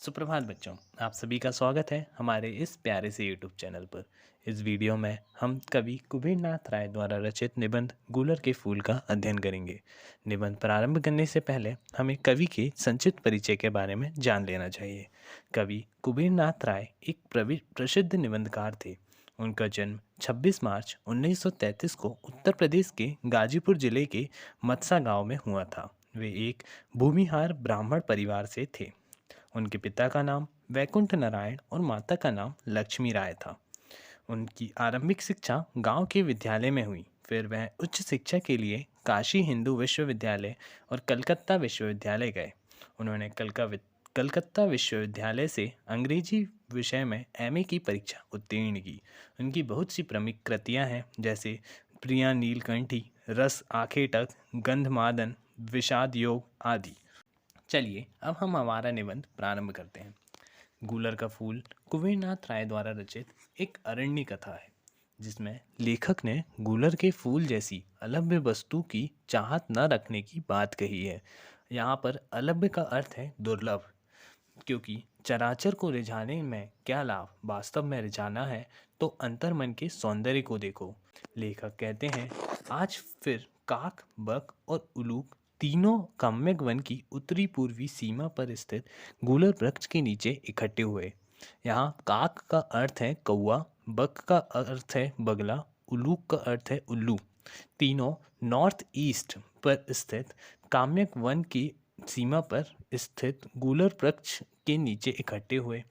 सुप्रभात बच्चों। आप सभी का स्वागत है हमारे इस प्यारे से यूट्यूब चैनल पर। इस वीडियो में हम कवि कुबेरनाथ राय द्वारा रचित निबंध गूलर के फूल का अध्ययन करेंगे। निबंध प्रारंभ करने से पहले हमें कवि के संक्षिप्त परिचय के बारे में जान लेना चाहिए। कवि कुबेरनाथ राय एक प्रसिद्ध निबंधकार थे। उनका जन्म 26 मार्च 1933 को उत्तर प्रदेश के गाजीपुर जिले के मत्सा गांव में हुआ था। वे एक भूमिहार ब्राह्मण परिवार से थे। उनके पिता का नाम वैकुंठ नारायण और माता का नाम लक्ष्मी राय था। उनकी आरंभिक शिक्षा गांव के विद्यालय में हुई। फिर वह उच्च शिक्षा के लिए काशी हिंदू विश्वविद्यालय और कलकत्ता विश्वविद्यालय गए। उन्होंने कलकत्ता विश्वविद्यालय से अंग्रेजी विषय में एमए की परीक्षा उत्तीर्ण की। उनकी बहुत सी प्रमुख कृतियां हैं, जैसे प्रिया नीलकंठी, रस आखेटक, गंधमादन, विषाद योग आदि। चलिए अब हम हमारा निबंध प्रारंभ करते हैं। गूलर का फूल कुबेरनाथ राय द्वारा रचित एक अरण्य कथा है, जिसमें लेखक ने गूलर के फूल जैसी अलभ्य वस्तु की चाहत न रखने की बात कही है। यहाँ पर अलभ्य का अर्थ है दुर्लभ, क्योंकि चराचर को रिझाने में क्या लाभ, वास्तव में रिझाना है तो अंतर्मन के सौंदर्य को देखो। लेखक कहते हैं, आज फिर काक, बक और उलूक तीनों काम्यक वन की उत्तरी पूर्वी सीमा पर स्थित गूलर वृक्ष के नीचे इकट्ठे हुए। यहाँ काक का अर्थ है कौवा, बक का अर्थ है बगला, उलूक का अर्थ है उल्लू। तीनों नॉर्थ ईस्ट पर स्थित काम्यक वन की सीमा पर स्थित गूलर वृक्ष के नीचे इकट्ठे हुए।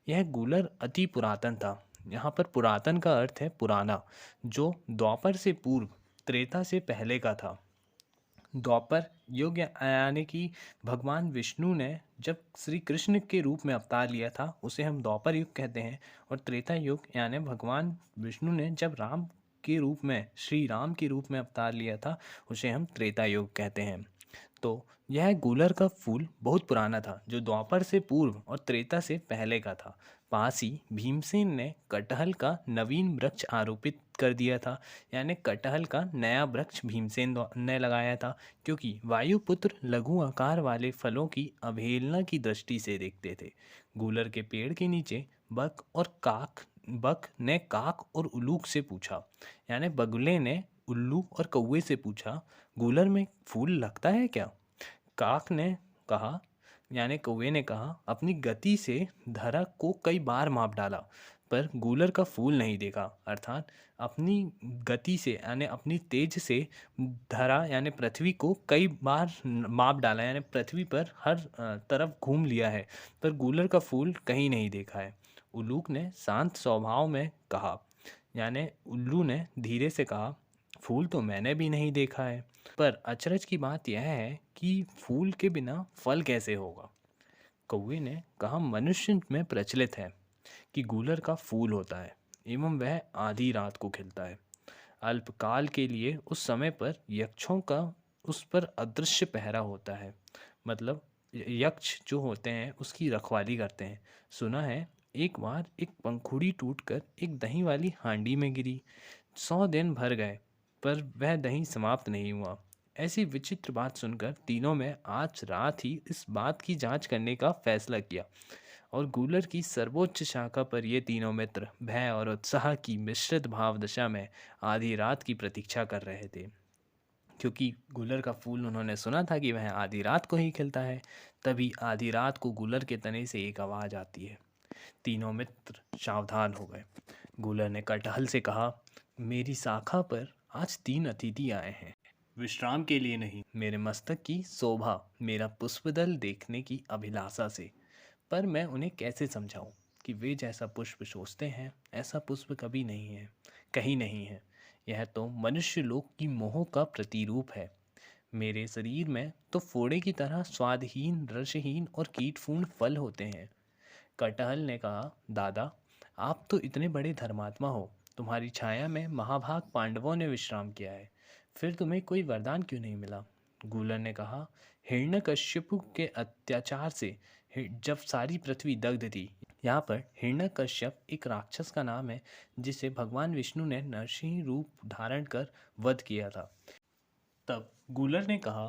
यह गूलर अति पुरातन था। यहाँ पर पुरातन का अर्थ है पुराना, जो द्वापर से पूर्व, त्रेता से पहले का था। द्वापर युग यानी कि भगवान विष्णु ने जब श्री कृष्ण के रूप में अवतार लिया था, उसे हम द्वापर युग कहते हैं। और त्रेता युग यानी भगवान विष्णु ने जब राम के रूप में, श्री राम के रूप में अवतार लिया था, उसे हम त्रेता युग कहते हैं। तो यह गूलर का फूल बहुत पुराना था, जो द्वापर से पूर्व और त्रेता से पहले का था। पास ही भीमसेन ने कटहल का नवीन वृक्ष आरोपित कर दिया था, यानी कटहल का नया वृक्ष भीमसेन ने लगाया था, क्योंकि वायुपुत्र लघु आकार वाले फलों की अवहेलना की दृष्टि से देखते थे। गूलर के पेड़ के नीचे बक ने काक और उल्लूक से पूछा, यानी बगुले ने उल्लू और कौवे से पूछा, गूलर में फूल लगता है क्या? काक ने कहा, यानी कौवे ने कहा, अपनी गति से धरा को कई बार माप डाला पर गूलर का फूल नहीं देखा। अर्थात अपनी गति से यानी अपनी तेज से धरा यानी पृथ्वी को कई बार माप डाला, यानी पृथ्वी पर हर तरफ घूम लिया है, पर गूलर का फूल कहीं नहीं देखा है। उल्लूक ने शांत स्वभाव में कहा, यानी उल्लू ने धीरे से कहा, फूल तो मैंने भी नहीं देखा है, पर अचरज की बात यह है कि फूल के बिना फल कैसे होगा। कौवे ने कहा, मनुष्य में प्रचलित है कि गूलर का फूल होता है एवं वह आधी रात को खिलता है। अल्पकाल के लिए उस समय पर यक्षों का उस पर अदृश्य पहरा होता है, मतलब यक्ष जो होते हैं उसकी रखवाली करते हैं। सुना है एक बार एक पंखुड़ी टूटकर एक दही वाली हांडी में गिरी। 100 दिन भर गए पर वह दही समाप्त नहीं हुआ। ऐसी विचित्र बात सुनकर तीनों में आज रात ही इस बात की जांच करने का फैसला किया, और गूलर की सर्वोच्च शाखा पर ये तीनों मित्र भय और उत्साह की मिश्रित भाव दशा में आधी रात की प्रतीक्षा कर रहे थे। क्योंकि गूलर का फूल उन्होंने सुना था कि वह आधी रात को ही खिलता है। तभी आधी रात को गूलर के तने से एक आवाज़ आती है। तीनों मित्र सावधान हो गए। गूलर ने कटहल से कहा, मेरी शाखा पर आज 3 अतिथि आए हैं, विश्राम के लिए नहीं, मेरे मस्तक की शोभा, मेरा पुष्पदल देखने की अभिलाषा से। पर मैं उन्हें कैसे समझाऊं कि वे जैसा पुष्प सोचते हैं ऐसा पुष्प कभी नहीं है, कहीं नहीं है। यह तो मनुष्य लोक की मोह का प्रतिरूप है। मेरे शरीर में तो फोड़े की तरह स्वादहीन, रसहीन और कीटपूर्ण फल होते हैं। कटहल ने कहा, दादा, आप तो इतने बड़े धर्मात्मा हो, तुम्हारी छाया में महाभाग पांडवों ने विश्राम किया है, फिर तुम्हें कोई वरदान क्यों नहीं मिला? गूलर ने कहा, हिरण्यकश्यप के अत्याचार से जब सारी पृथ्वी दग्ध थी। यहाँ पर हिरण्यकश्यप एक राक्षस का नाम है, जिसे भगवान विष्णु ने नरसिंह रूप धारण कर वध किया था। तब गूलर ने कहा,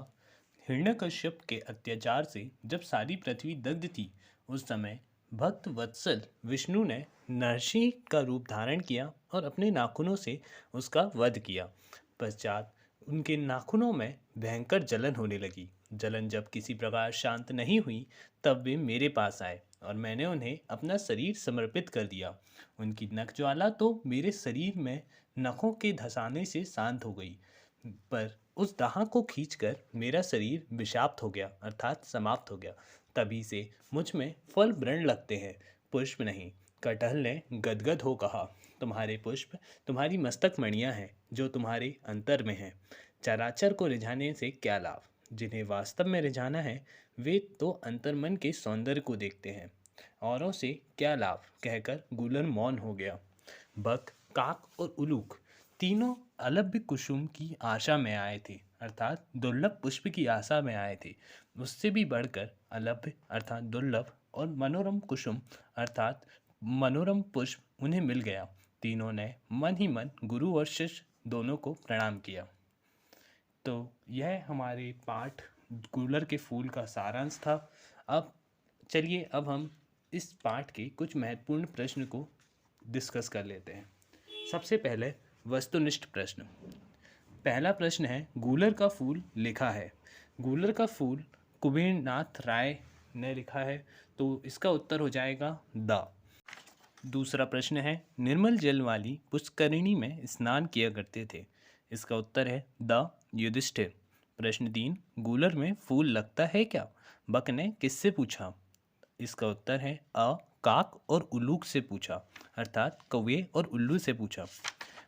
हिरण्यकश्यप के अत्याचार से जब सारी पृथ्वी दग्ध थी उस समय भक्त वत्सल विष्णु ने नरसिंह का रूप धारण किया और अपने नाखूनों से उसका वध किया। पश्चात उनके नाखूनों में भयंकर जलन होने लगी। जलन जब किसी प्रकार शांत नहीं हुई तब वे मेरे पास आए और मैंने उन्हें अपना शरीर समर्पित कर दिया। उनकी नख ज्वाला तो मेरे शरीर में नखों के धंसाने से शांत हो गई, पर उस दाह को खींचकर मेरा शरीर विषाक्त हो गया अर्थात समाप्त हो गया। तभी से मुझ में फल व्रण लगते हैं, पुष्प नहीं। कटहल ने गदगद हो कहा, तुम्हारे पुष्प तुम्हारी मस्तक मणियाँ हैं जो तुम्हारे अंतर में हैं। चराचर को रिझाने से क्या लाभ? जिन्हें वास्तव में रिझाना है वे तो अंतर्मन के सौंदर्य को देखते हैं। औरों से क्या लाभ कहकर गूलर मौन हो गया। बक, काक और उलूक तीनों अलभ्य कुसुम की आशा में आए थे अर्थात दुर्लभ पुष्प की आशा में आए थे। उससे भी बढ़कर अलभ्य अर्थात दुर्लभ और मनोरम कुसुम अर्थात मनोरम पुष्प उन्हें मिल गया। तीनों ने मन ही मन गुरु और शिष्य दोनों को प्रणाम किया। तो यह हमारे पाठ गूलर के फूल का सारांश था। अब चलिए अब हम इस पाठ के कुछ महत्वपूर्ण प्रश्न को डिस्कस कर लेते हैं। सबसे पहले वस्तुनिष्ठ प्रश्न। पहला प्रश्न है, गूलर का फूल लिखा है। गूलर का फूल कुबेरनाथ राय ने लिखा है, तो इसका उत्तर हो जाएगा द। दूसरा प्रश्न है, निर्मल जल वाली पुष्करिणी में स्नान किया करते थे। इसका उत्तर है द युधिष्ठिर। प्रश्न 3, गूलर में फूल लगता है क्या? बक ने किससे पूछा? इसका उत्तर है अ, काक और उल्लू से पूछा अर्थात कौवे और उल्लू से पूछा।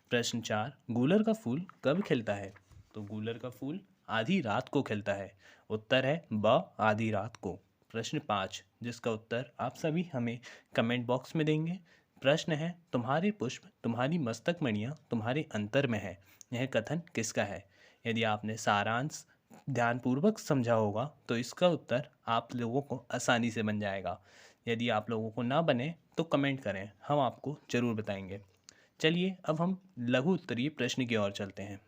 प्रश्न 4, गूलर का फूल कब खिलता है? तो गूलर का फूल आधी रात को खिलता है। उत्तर है ब, आधी रात को। प्रश्न 5, जिसका उत्तर आप सभी हमें कमेंट बॉक्स में देंगे। प्रश्न है, तुम्हारे पुष्प तुम्हारी मस्तक मणियाँ तुम्हारे अंतर में है, यह कथन किसका है? यदि आपने सारांश ध्यानपूर्वक समझा होगा तो इसका उत्तर आप लोगों को आसानी से बन जाएगा। यदि आप लोगों को ना बने तो कमेंट करें, हम आपको ज़रूर बताएंगे। चलिए अब हम लघु उत्तरीय प्रश्न की ओर चलते हैं।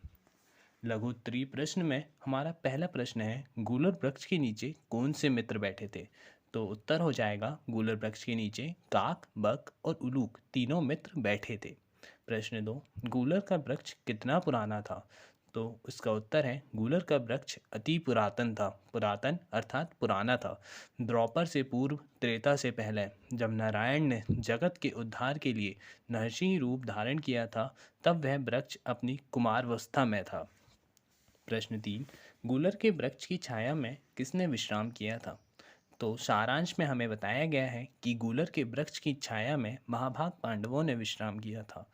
लघु उत्तरीय प्रश्न में हमारा पहला प्रश्न है, गूलर वृक्ष के नीचे कौन से मित्र बैठे थे? तो उत्तर हो जाएगा गूलर वृक्ष के नीचे काक, बक और उलूक तीनों मित्र बैठे थे। प्रश्न 2, गूलर का वृक्ष कितना पुराना था? तो इसका उत्तर है गूलर का वृक्ष अति पुरातन था। पुरातन अर्थात पुराना था। द्वापर से पूर्व, त्रेता से पहले, जब नारायण ने जगत के उद्धार के लिए नरसिंह रूप धारण किया था तब वह वृक्ष अपनी कुमारावस्था में था। प्रश्न 3, गूलर के वृक्ष की छाया में किसने विश्राम किया था? तो सारांश में हमें बताया गया है कि गूलर के वृक्ष की छाया में महाभाग पांडवों ने विश्राम किया था।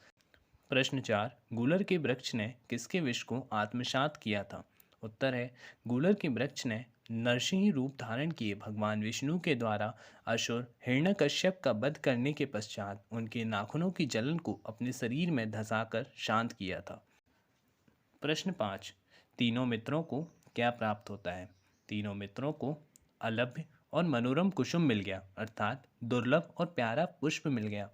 प्रश्न 4, गूलर के वृक्ष ने किसके विष को आत्मसात किया था? उत्तर है गूलर के वृक्ष ने नरसिंह रूप धारण किए भगवान विष्णु के द्वारा असुर हिरण्यकश्यप का वध करने के पश्चात उनके नाखूनों की जलन को अपने शरीर में धंसाकर शांत किया था। प्रश्न 5, तीनों मित्रों को क्या प्राप्त होता है? तीनों मित्रों को अलभ्य और मनोरम कुसुम मिल गया अर्थात दुर्लभ और प्यारा पुष्प मिल गया।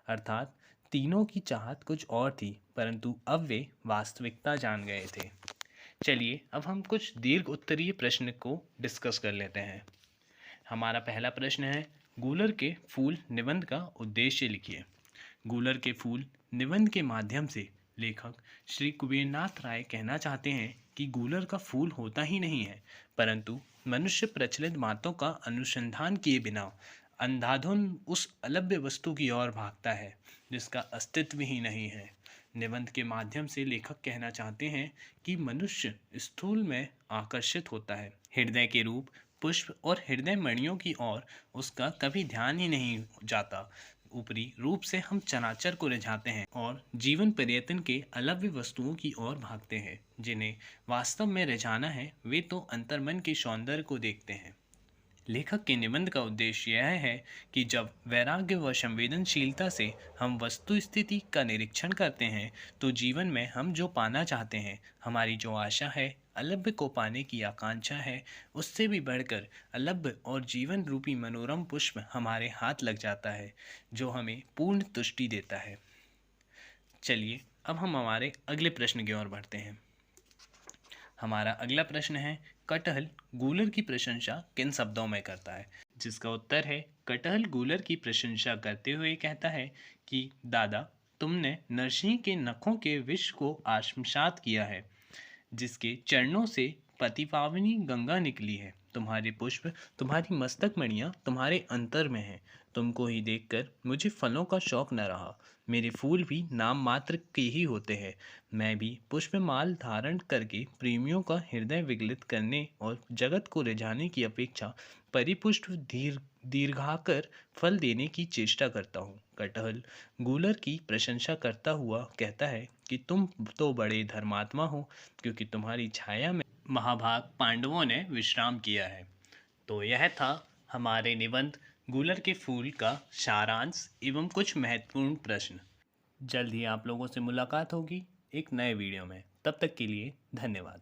अर्थात तीनों की चाहत कुछ और थी, परंतु अब वे वास्तविकता जान गए थे। चलिए अब हम कुछ दीर्घ उत्तरीय प्रश्न को डिस्कस कर लेते हैं। हमारा पहला प्रश्न है, गूलर के फूल निबंध का उद्देश्य लिखिए। गूलर के फूल निबंध के माध्यम से लेखक श्री कुबेरनाथ राय कहना चाहते हैं कि गूलर का फूल होता ही नहीं है, परंतु मनुष्य प्रचलित बातों का अनुसंधान किए बिना अंधाधुन उस अलभ्य वस्तु की ओर भागता है जिसका अस्तित्व ही नहीं है। निबंध के माध्यम से लेखक कहना चाहते हैं कि मनुष्य स्थूल में आकर्षित होता है, हृदय के रूप, पुष्प और हृदय मणियों की ओर उसका कभी ध्यान ही नहीं जाता। ऊपरी रूप से हम चराचर को रिझाते हैं और जीवन पर्यटन के अलभ्य वस्तुओं की ओर भागते हैं। जिन्हें वास्तव में रिझाना है वे तो अंतर्मन के सौंदर्य को देखते हैं। लेखक के निबंध का उद्देश्य यह है कि जब वैराग्य व संवेदनशीलता से हम वस्तु स्थिति का निरीक्षण करते हैं तो जीवन में हम जो पाना चाहते हैं, हमारी जो आशा है, अलभ्य को पाने की आकांक्षा है, उससे भी बढ़कर अलभ्य और जीवन रूपी मनोरम पुष्प हमारे हाथ लग जाता है जो हमें पूर्ण तुष्टि देता है। चलिए अब हम हमारे अगले प्रश्न की ओर बढ़ते हैं। हमारा अगला प्रश्न है, कटहल गूलर की प्रशंसा किन शब्दों में करता है? जिसका उत्तर है कटहल गूलर की प्रशंसा करते हुए कहता है कि दादा, तुमने नरसिंह के नखों के विष को आत्मसात किया है, जिसके चरणों से पतिपावनी गंगा निकली है। तुम्हारे पुष्प, तुम्हारी मस्तक मणियाँ तुम्हारे अंतर में हैं। तुमको ही देखकर मुझे फलों का शौक न रहा। मेरे फूल भी नाम मात्र के ही होते हैं। मैं भी पुष्पमाल धारण करके प्रेमियों का हृदय विगलित करने और जगत को रिझाने की अपेक्षा परिपुष्ट दीर्घाकर फल देने की चेष्टा करता हूँ। कटहल गूलर की प्रशंसा करता हुआ कहता है कि तुम तो बड़े धर्मात्मा हो, क्योंकि तुम्हारी छाया में महाभाग पांडवों ने विश्राम किया है। तो यह था हमारे निबंध गूलर के फूल का सारांश एवं कुछ महत्वपूर्ण प्रश्न। जल्द ही आप लोगों से मुलाकात होगी एक नए वीडियो में। तब तक के लिए धन्यवाद।